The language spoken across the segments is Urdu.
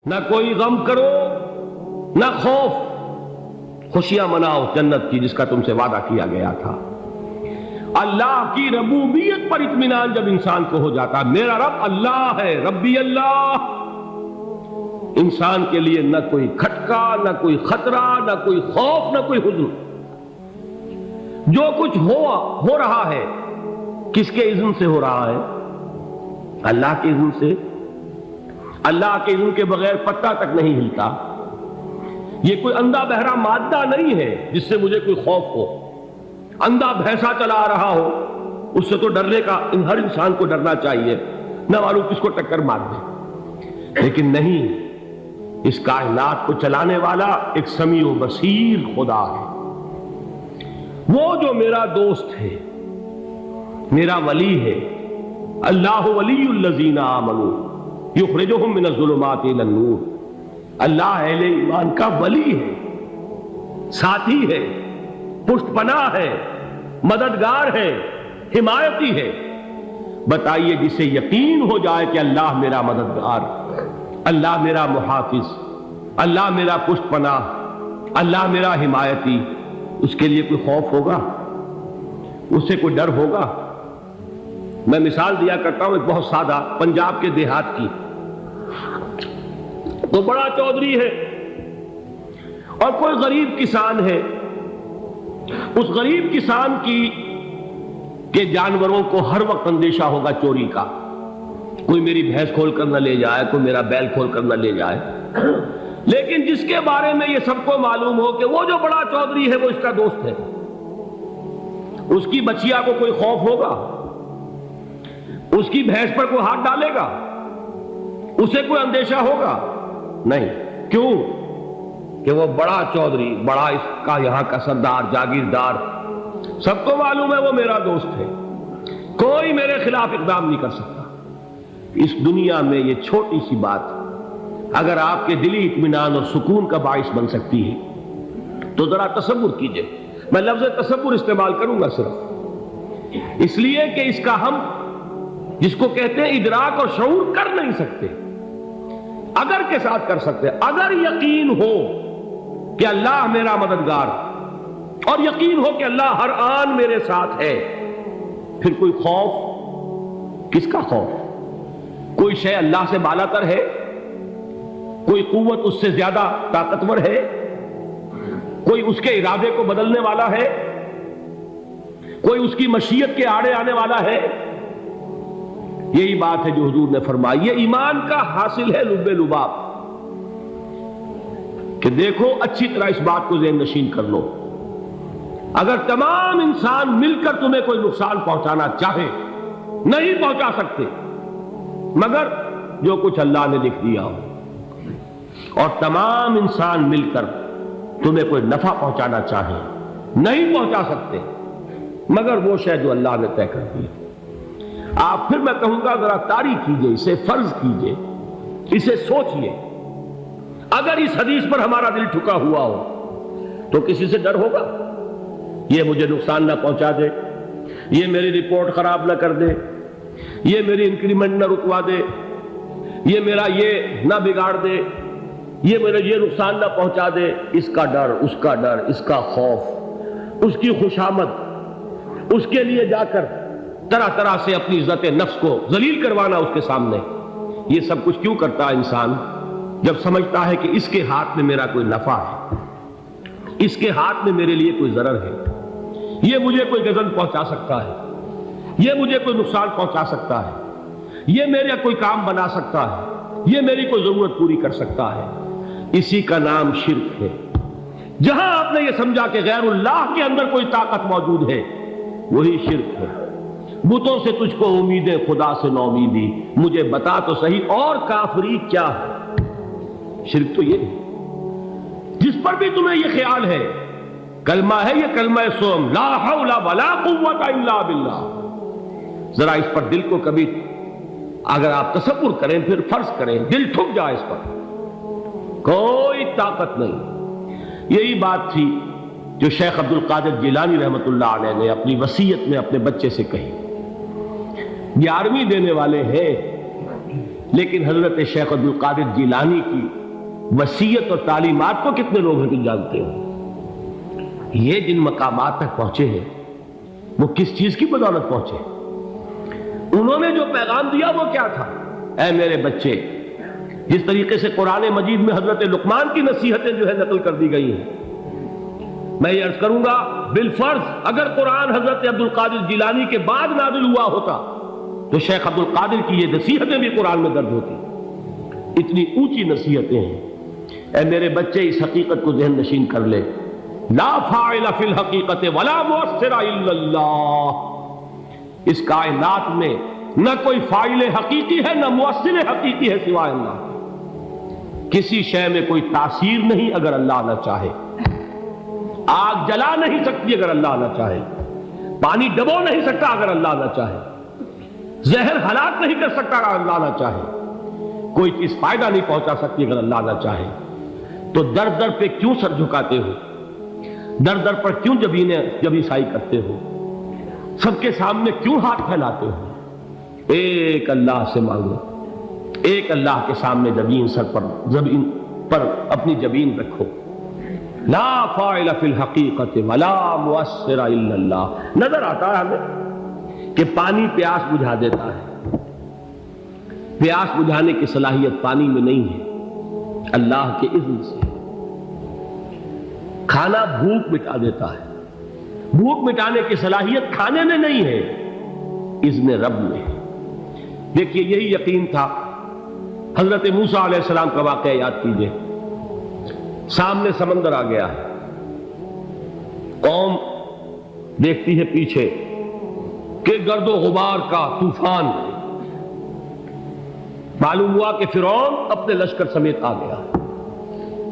نہ کوئی غم کرو نہ خوف، خوشیاں مناؤ جنت کی جس کا تم سے وعدہ کیا گیا تھا۔ اللہ کی ربوبیت پر اطمینان جب انسان کو ہو جاتا، میرا رب اللہ ہے، ربی اللہ، انسان کے لیے نہ کوئی کھٹکا، نہ کوئی خطرہ، نہ کوئی خوف، نہ کوئی حزن۔ جو کچھ ہو رہا ہے کس کے اذن سے ہو رہا ہے؟ اللہ کے اذن سے۔ اللہ کے اذن کے بغیر پتہ تک نہیں ہلتا۔ یہ کوئی اندھا بہرا مادہ نہیں ہے جس سے مجھے کوئی خوف ہو۔ اندھا بھینسا چلا آ رہا ہو اس سے تو ڈرنے کا ہر انسان کو ڈرنا چاہیے، نہ معلوم کس کو ٹکر مار دے۔ لیکن نہیں، اس کائنات کو چلانے والا ایک سمیع و بصیر خدا ہے، وہ جو میرا دوست ہے، میرا ولی ہے۔ اللہ ولی الذین آمنوا یخرجہم من الظلمات الی النور۔ اللہ اہل ایمان کا ولی ہے، ساتھی ہے، پشت پناہ ہے، مددگار ہے، حمایتی ہے۔ بتائیے جسے یقین ہو جائے کہ اللہ میرا مددگار، اللہ میرا محافظ، اللہ میرا پشت پناہ، اللہ میرا حمایتی، اس کے لیے کوئی خوف ہوگا؟ اس سے کوئی ڈر ہوگا؟ میں مثال دیا کرتا ہوں ایک بہت سادہ، پنجاب کے دیہات کی۔ تو بڑا چودھری ہے اور کوئی غریب کسان ہے۔ اس غریب کسان کے جانوروں کو ہر وقت اندیشہ ہوگا چوری کا، کوئی میری بھینس کھول کر نہ لے جائے، کوئی میرا بیل کھول کر نہ لے جائے۔ لیکن جس کے بارے میں یہ سب کو معلوم ہو کہ وہ جو بڑا چودھری ہے وہ اس کا دوست ہے، اس کی بچیا کو کوئی خوف ہوگا؟ اس کی بھینس پر کوئی ہاتھ ڈالے گا؟ اسے کوئی اندیشہ ہوگا؟ نہیں۔ کیوں؟ کہ وہ بڑا چودھری، بڑا اس کا یہاں کا سردار، جاگیردار، سب کو معلوم ہے وہ میرا دوست ہے، کوئی میرے خلاف اقدام نہیں کر سکتا۔ اس دنیا میں یہ چھوٹی سی بات اگر آپ کے دلی اطمینان اور سکون کا باعث بن سکتی ہے تو ذرا تصور کیجئے۔ میں لفظ تصور استعمال کروں گا صرف اس لیے کہ اس کا ہم جس کو کہتے ہیں ادراک اور شعور کر نہیں سکتے، اگر کے ساتھ کر سکتے۔ اگر یقین ہو کہ اللہ میرا مددگار اور یقین ہو کہ اللہ ہر آن میرے ساتھ ہے، پھر کوئی خوف؟ کس کا خوف؟ کوئی شے اللہ سے بالا تر ہے؟ کوئی قوت اس سے زیادہ طاقتور ہے؟ کوئی اس کے ارادے کو بدلنے والا ہے؟ کوئی اس کی مشیت کے آڑے آنے والا ہے؟ یہی بات ہے جو حضور نے فرمائی، یہ ایمان کا حاصل ہے لب لباب، کہ دیکھو اچھی طرح اس بات کو ذہن نشین کر لو، اگر تمام انسان مل کر تمہیں کوئی نقصان پہنچانا چاہے نہیں پہنچا سکتے، مگر جو کچھ اللہ نے لکھ دیا ہو، اور تمام انسان مل کر تمہیں کوئی نفع پہنچانا چاہے نہیں پہنچا سکتے، مگر وہ شے جو اللہ نے طے کر دی۔ آپ پھر میں کہوں گا ذرا طاری کیجئے، اسے فرض کیجئے، اسے سوچئے۔ اگر اس حدیث پر ہمارا دل ٹھکا ہوا ہو تو کسی سے ڈر ہوگا؟ یہ مجھے نقصان نہ پہنچا دے، یہ میری رپورٹ خراب نہ کر دے، یہ میری انکریمنٹ نہ رکوا دے، یہ میرا یہ نہ بگاڑ دے، یہ میرا یہ نقصان نہ پہنچا دے۔ اس کا ڈر، اس کا ڈر، اس کا خوف، اس کی خوشامد، اس کے لیے جا کر طرح طرح سے اپنی عزت نفس کو ذلیل کروانا اس کے سامنے، یہ سب کچھ کیوں کرتا ہے انسان؟ جب سمجھتا ہے کہ اس کے ہاتھ میں میرا کوئی نفع ہے، اس کے ہاتھ میں میرے لیے کوئی ضرر ہے، یہ مجھے کوئی غضب پہنچا سکتا ہے، یہ مجھے کوئی نقصان پہنچا سکتا ہے، یہ میرا کوئی کام بنا سکتا ہے، یہ میری کوئی ضرورت پوری کر سکتا ہے، اسی کا نام شرک ہے۔ جہاں آپ نے یہ سمجھا کہ غیر اللہ کے اندر کوئی طاقت موجود ہے، وہی شرک ہے۔ بتوں سے تجھ کو امیدیں، خدا سے نو امیدی، مجھے بتا تو صحیح اور کافری کیا ہے؟ شرک تو یہ ہے۔ جس پر بھی تمہیں یہ خیال ہے، کلمہ ہے یہ کلمہ سوم، لا حول ولا قوت الا باللہ، ذرا اس پر دل کو کبھی اگر آپ تصور کریں، پھر فرض کریں، دل ٹھک جائے اس پر، کوئی طاقت نہیں۔ یہی بات تھی جو شیخ عبد القادر جیلانی رحمۃ اللہ علیہ نے اپنی وصیت میں اپنے بچے سے کہی۔ 11ویں دینے والے ہیں لیکن حضرت شیخ عبد القادر جیلانی کی وصیت اور تعلیمات کو کتنے لوگ ہیں جانتے ہو؟ یہ جن مقامات تک پہنچے ہیں وہ کس چیز کی بدولت پہنچے؟ انہوں نے جو پیغام دیا وہ کیا تھا؟ اے میرے بچے، جس طریقے سے قرآن مجید میں حضرت لقمان کی نصیحتیں جو ہے نقل کر دی گئی ہیں، میں یہ عرض کروں گا بالفرض اگر قرآن حضرت عبد القادر جیلانی کے بعد نازل ہوا ہوتا تو شیخ عبد القادر کی یہ نصیحتیں بھی قرآن میں درج ہوتی۔ اتنی اونچی نصیحتیں ہیں۔ اے میرے بچے، اس حقیقت کو ذہن نشین کر لے، لا فاعل فی الحقیقت ولا مؤثر الا اللہ۔ اس کائنات میں نہ کوئی فاعل حقیقی ہے نہ مؤثر حقیقی ہے سوائے اللہ۔ کسی شے میں کوئی تاثیر نہیں اگر اللہ نہ چاہے۔ آگ جلا نہیں سکتی اگر اللہ نہ چاہے، پانی ڈبو نہیں سکتا اگر اللہ نہ چاہے، زہر ہلاک نہیں کر سکتا اگر اللہ نہ چاہے، کوئی چیز فائدہ نہیں پہنچا سکتی اگر اللہ نہ چاہے۔ تو در در پہ کیوں سر جھکاتے ہو؟ در در پر کیوں جبیں سائی کرتے ہو؟ سب کے سامنے کیوں ہاتھ پھیلاتے ہو؟ ایک اللہ سے مانگو، ایک اللہ کے سامنے زمین پر اپنی جبین رکھو۔ لا فاعل فی الحقیقت ولا مؤثر الا اللہ۔ نظر آتا ہے ہمیں کہ پانی پیاس بجھا دیتا ہے، پیاس بجھانے کی صلاحیت پانی میں نہیں ہے، اللہ کے اذن سے۔ کھانا بھوک مٹا دیتا ہے، بھوک مٹانے کی صلاحیت کھانے میں نہیں ہے، اذن رب میں ہے۔ دیکھیے یہی یقین تھا حضرت موسیٰ علیہ السلام کا واقعہ یاد کیجئے۔ سامنے سمندر آ گیا ہے، قوم دیکھتی ہے پیچھے کہ گرد و غبار کا طوفان، معلوم ہوا کہ فرعون اپنے لشکر سمیت آ گیا۔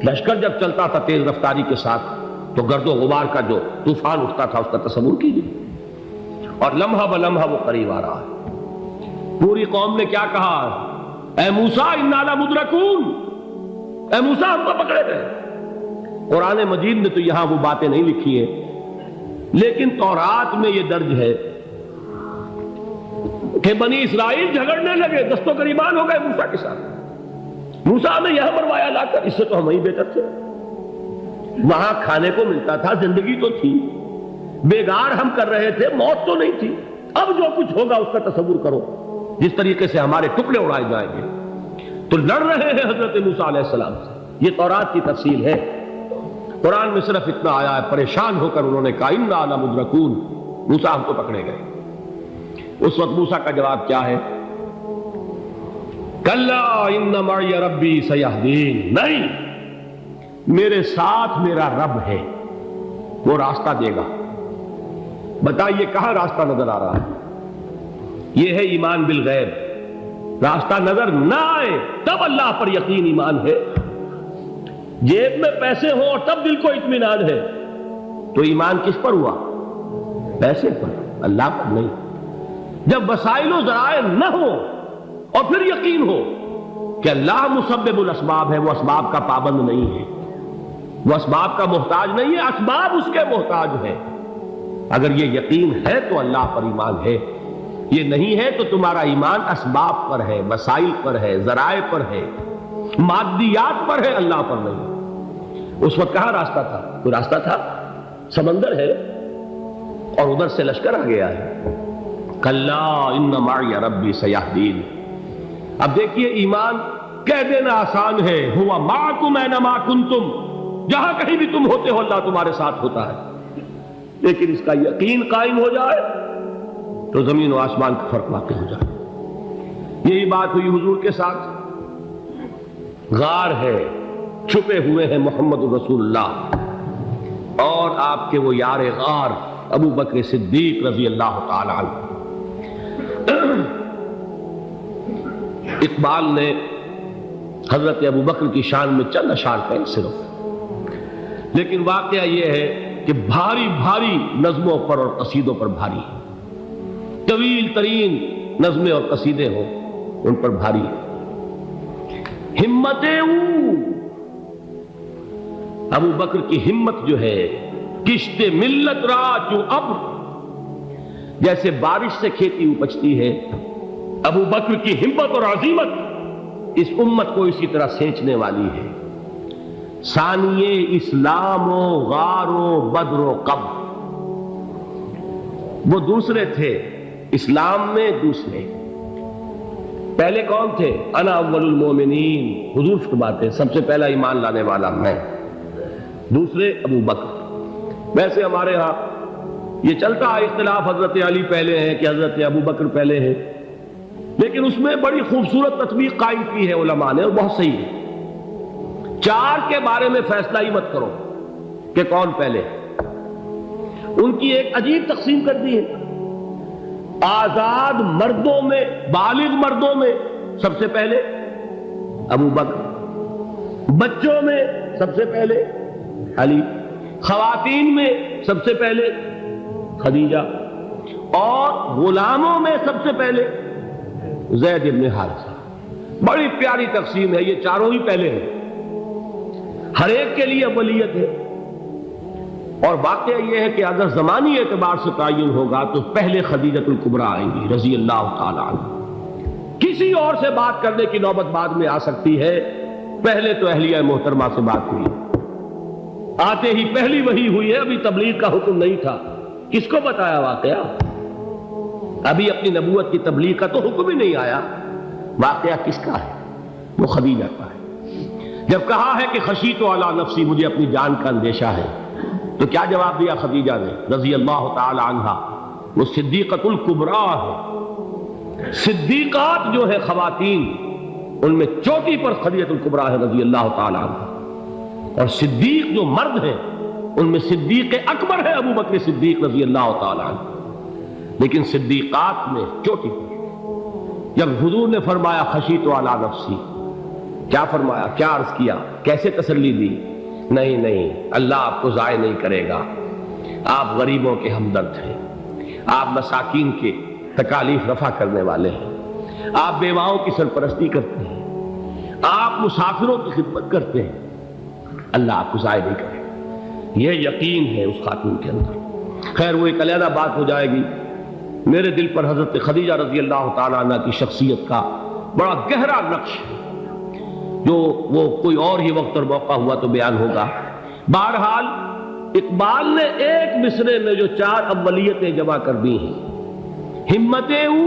لشکر جب چلتا تھا تیز رفتاری کے ساتھ تو گرد و غبار کا جو طوفان اٹھتا تھا اس کا تصور کیجیے، اور لمحہ بلمحہ وہ قریب آ رہا ہے۔ پوری قوم نے کیا کہا؟ اے موسیٰ انا لمدرکون، اے موسیٰ ہم کو پکڑے گئے۔ قرآن مجید نے تو یہاں وہ باتیں نہیں لکھی ہیں، لیکن تورات میں یہ درج ہے کہ بنی اسرائیل جھگڑنے لگے، دست و گریبان ہو گئے موسیٰ کے ساتھ۔ موسیٰ نے یہاں مروایا لا کر، اس سے تو ہم ہی بہتر تھے، وہاں کھانے کو ملتا تھا، زندگی تو تھی، بیگار ہم کر رہے تھے، موت تو نہیں تھی۔ اب جو کچھ ہوگا اس کا تصور کرو، جس طریقے سے ہمارے ٹکڑے اڑائے جائیں گے۔ تو لڑ رہے ہیں حضرت موسیٰ علیہ السلام سے، یہ تورات کی تفصیل ہے۔ قرآن میں صرف اتنا آیا ہے، پریشان ہو کر انہوں نے کہا انا لمدرکون، موسیٰ ہم کو پکڑے گئے۔ اس وقت موسیٰ کا جواب کیا ہے؟ کلا ان معی ربی سیہدین، نہیں، میرے ساتھ میرا رب ہے، وہ راستہ دے گا۔ بتائیے کہاں راستہ نظر آ رہا ہے؟ یہ ہے ایمان بالغیب۔ راستہ نظر نہ آئے تب اللہ پر یقین ایمان ہے۔ جیب میں پیسے ہوں اور تب دل کو اطمینان ہے تو ایمان کس پر ہوا؟ پیسے پر، اللہ پر نہیں۔ جب وسائل و ذرائع نہ ہو اور پھر یقین ہو کہ اللہ مسبب الاسباب ہے، وہ اسباب کا پابند نہیں ہے، وہ اسباب کا محتاج نہیں ہے، اسباب اس کے محتاج ہے۔ اگر یہ یقین ہے تو اللہ پر ایمان ہے، یہ نہیں ہے تو تمہارا ایمان اسباب پر ہے، وسائل پر ہے، ذرائع پر ہے، مادیات پر ہے، اللہ پر نہیں۔ اس وقت کہاں راستہ تھا؟ کوئی راستہ تھا؟ سمندر ہے اور ادھر سے لشکر آ گیا ہے۔ کلا ان معی ربی سیہدین۔ اب دیکھیے ایمان کہہ دینا آسان ہے، ہوا معکم اینما کنتم، جہاں کہیں بھی تم ہوتے ہو اللہ تمہارے ساتھ ہوتا ہے، لیکن اس کا یقین قائم ہو جائے تو زمین و آسمان کا فرق واقع ہو جائے۔ یہی بات ہوئی حضور کے ساتھ۔ غار ہے، چھپے ہوئے ہیں محمد رسول اللہ اور آپ کے وہ یار غار ابو بکر صدیق رضی اللہ تعالی عنہ۔ اقبال نے حضرت ابو بکر کی شان میں چند اشعار کہیں صرف، لیکن واقعہ یہ ہے کہ بھاری بھاری نظموں پر اور قصیدوں پر بھاری ہے، طویل ترین نظمیں اور قصیدے ہوں ان پر بھاری ہے۔ ہمتیں ابو بکر کی ہمت جو ہے، کشت ملت را چوں ابر، جیسے بارش سے کھیتی اپجتی ہے، ابو بکر کی ہمت اور عزیمت اس امت کو اسی طرح سینچنے والی ہے۔ ثانیے اسلام و غار و بدر و قبر، وہ دوسرے تھے اسلام میں، دوسرے پہلے کون تھے؟ انا اول المومنین، حضور فرماتے ہیں سب سے پہلا ایمان لانے والا میں، دوسرے ابو بکر۔ ویسے ہمارے ہاں یہ چلتا ہے اختلاف، حضرت علی پہلے ہیں کہ حضرت ابو بکر پہلے ہیں، لیکن اس میں بڑی خوبصورت تطبیق قائم کی ہے علماء نے، اور بہت صحیح ہے۔ چار کے بارے میں فیصلہ ہی مت کرو کہ کون پہلے، ان کی ایک عجیب تقسیم کر دی ہے۔ آزاد مردوں میں، بالغ مردوں میں سب سے پہلے ابو بکر، بچوں میں سب سے پہلے علی، خواتین میں سب سے پہلے خدیجہ، اور غلاموں میں سب سے پہلے زید بن حارثہ۔ بڑی پیاری تقسیم ہے، یہ چاروں ہی پہلے ہیں، ہر ایک کے لیے اولیت ہے۔ اور واقعہ یہ ہے کہ اگر زمانی اعتبار سے تعین ہوگا تو پہلے خدیجۃ الکبریٰ آئیں گی رضی اللہ تعالی عنہ، کسی اور سے بات کرنے کی نوبت بعد میں آ سکتی ہے، پہلے تو اہلیہ محترمہ سے بات ہوئی، آتے ہی پہلی وحی ہوئی ہے، ابھی تبلیغ کا حکم نہیں تھا۔ کس کو بتایا واقعہ؟ ابھی اپنی نبوت کی تبلیغ کا تو حکم ہی نہیں آیا، واقعہ کس کا ہے؟ وہ خدیجہ کا ہے۔ جب کہا ہے کہ خشیت علی نفسی، مجھے اپنی جان کا اندیشہ ہے، تو کیا جواب دیا خدیجہ نے رضی اللہ تعالی عنہا؟ وہ صدیقۃ الکبریٰ ہے، صدیقات جو ہے خواتین ان میں چوٹی پر خدیجۃ الکبریٰ ہے رضی اللہ تعالی عنہا، اور صدیق جو مرد ہیں ان میں صدیق اکبر ہے ابو بکر صدیق رضی اللہ تعالی عنہ، لیکن صدیقات میں چوٹی پر۔ جب حضور نے فرمایا خشیت علی نفسی، کیا فرمایا، کیا عرض کیا، کیسے تسلی دی؟ نہیں نہیں، اللہ آپ کو ضائع نہیں کرے گا، آپ غریبوں کے ہمدرد ہیں، آپ مساکین کے تکالیف رفع کرنے والے ہیں، آپ بیواؤں کی سرپرستی کرتے ہیں، آپ مسافروں کی خدمت کرتے ہیں، اللہ آپ کو ضائع نہیں کرے گا۔ یہ یقین ہے اس خاتون کے اندر۔ خیر وہ ایک علیحدہ بات ہو جائے گی۔ میرے دل پر حضرت خدیجہ رضی اللہ تعالیٰ عنہ کی شخصیت کا بڑا گہرا نقش ہے، جو وہ کوئی اور ہی وقت اور موقع ہوا تو بیان ہوگا۔ بہرحال اقبال نے ایک مصرے میں جو چار اولیتیں جمع کر دی ہیں، ہمتیں او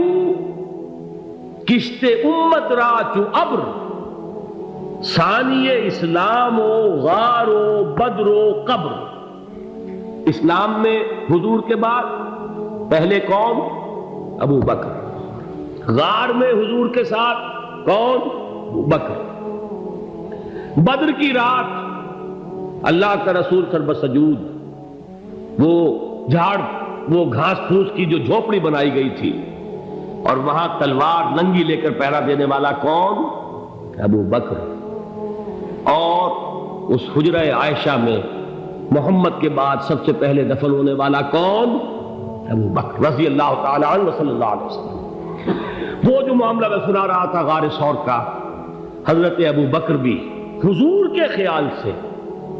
کشت امت را چو ابر، ثانی اسلام و غار و بدر و قبر۔ اسلام میں حضور کے بعد پہلے کون؟ ابو بکر۔ غار میں حضور کے ساتھ کون؟ ابو بکر۔ بدر کی رات اللہ کا رسول سربسجود وہ جھاڑ، وہ گھاس پھوس کی جو جھوپڑی بنائی گئی تھی، اور وہاں تلوار ننگی لے کر پہرا دینے والا کون؟ ابو بکر۔ اور اس حجرہ عائشہ میں محمد کے بعد سب سے پہلے دفن ہونے والا کون؟ ابو بکر رضی اللہ تعالی عنہ وصلی اللہ علیہ وسلم۔ وہ جو معاملہ میں سنا رہا تھا غار ثور کا، حضرت ابو بکر بھی حضور کے خیال سے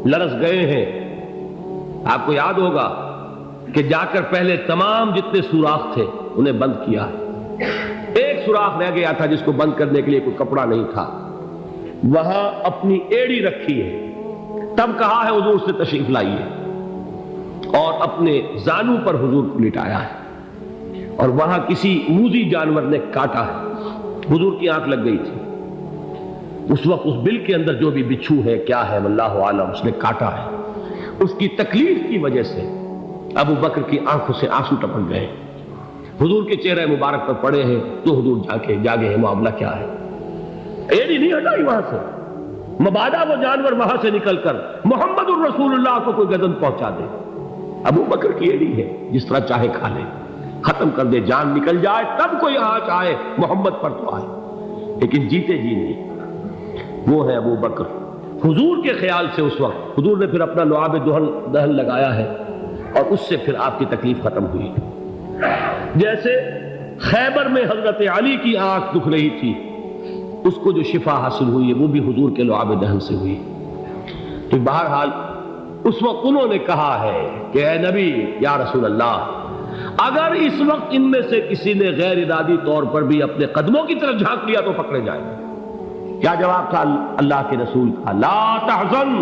لرز گئے ہیں۔ آپ کو یاد ہوگا کہ جا کر پہلے تمام جتنے سوراخ تھے انہیں بند کیا ہے، ایک سوراخ رہ گیا تھا جس کو بند کرنے کے لیے کوئی کپڑا نہیں تھا، وہاں اپنی ایڑی رکھی ہے، تب کہا ہے حضور سے تشریف لائیے، اور اپنے زانو پر حضور کو لٹایا ہے، اور وہاں کسی موذی جانور نے کاٹا ہے، حضور کی آنکھ لگ گئی تھی، اس وقت اس بل کے اندر جو بھی بچھو ہے کیا ہے واللہ عالم، اس نے کاٹا ہے، اس کی تکلیف کی وجہ سے ابو بکر کی آنکھوں سے آنسو ٹپک گئے، حضور کے چہرے مبارک پر پڑے ہیں، تو حضور جاگے ہیں، معاملہ کیا ہے؟ ایڑی نہیں ہٹائی وہاں سے، مبادا وہ جانور وہاں سے نکل کر محمد الرسول اللہ کو کوئی گزن پہنچا دے، ابو بکر کی ایڑی ہے، جس طرح چاہے کھا لے، ختم کر دے، جان نکل جائے تب کوئی آنچ آئے، محمد پر تو آئے، لیکن جیتے جی نہیں۔ وہ ہے ابو بکر۔ حضور کے خیال سے اس وقت حضور نے پھر اپنا لعاب دہن لگایا ہے، اور اس سے پھر آپ کی تکلیف ختم ہوئی۔ جیسے خیبر میں حضرت علی کی آنکھ دکھ رہی تھی، اس کو جو شفا حاصل ہوئی ہے وہ بھی حضور کے لعاب دہن سے ہوئی۔ تو بہرحال اس وقت انہوں نے کہا ہے کہ اے نبی یا رسول اللہ، اگر اس وقت ان میں سے کسی نے غیر ارادی طور پر بھی اپنے قدموں کی طرف جھانک لیا تو پکڑے جائیں گے، کیا جواب تھا اللہ کے رسول کا؟ لا تحزن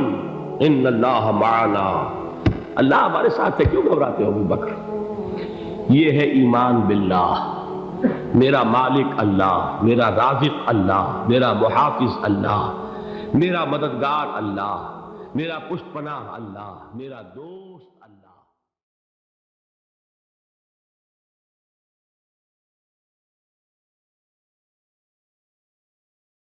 ان اللہ معنا، اللہ ہمارے ساتھ ہے، کیوں گھبراتے ہو ابو بکر؟ یہ ہے ایمان باللہ، میرا مالک اللہ، میرا رازق اللہ، میرا محافظ اللہ، میرا مددگار اللہ، میرا پشت پناہ اللہ، میرا دوست